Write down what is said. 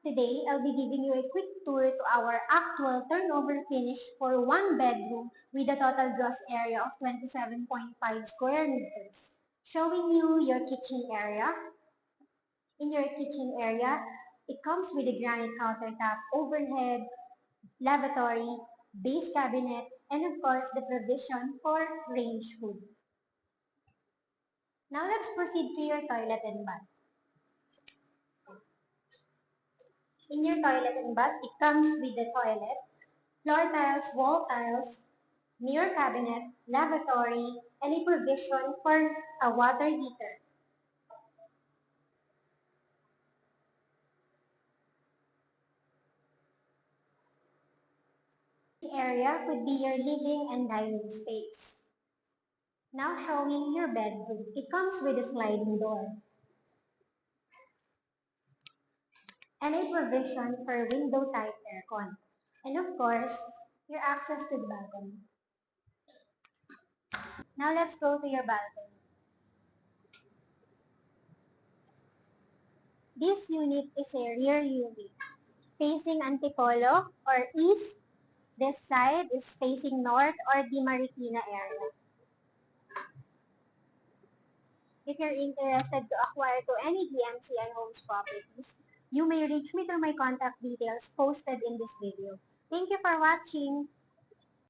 Today, I'll be giving you a quick tour to our actual turnover finish for one bedroom with a total gross area of 27.5 square meters. Showing you your kitchen area. In your kitchen area, it comes with a granite countertop, overhead, lavatory, base cabinet, and of course the provision for range hood. Now let's proceed to your toilet and bath. In your toilet and bath, it comes with the toilet, floor tiles, wall tiles, mirror cabinet, lavatory, and a provision for a water heater. This area could be your living and dining space. Now showing your bedroom. It comes with a sliding door and a provision for window type aircon. And of course, your access to the balcony. Now let's go to your balcony. This unit is a rear unit facing Antipolo or east. This side is facing north or the Marikina area. If you're interested to acquire to any DMCI Homes properties, you may reach me through my contact details posted in this video. Thank you for watching.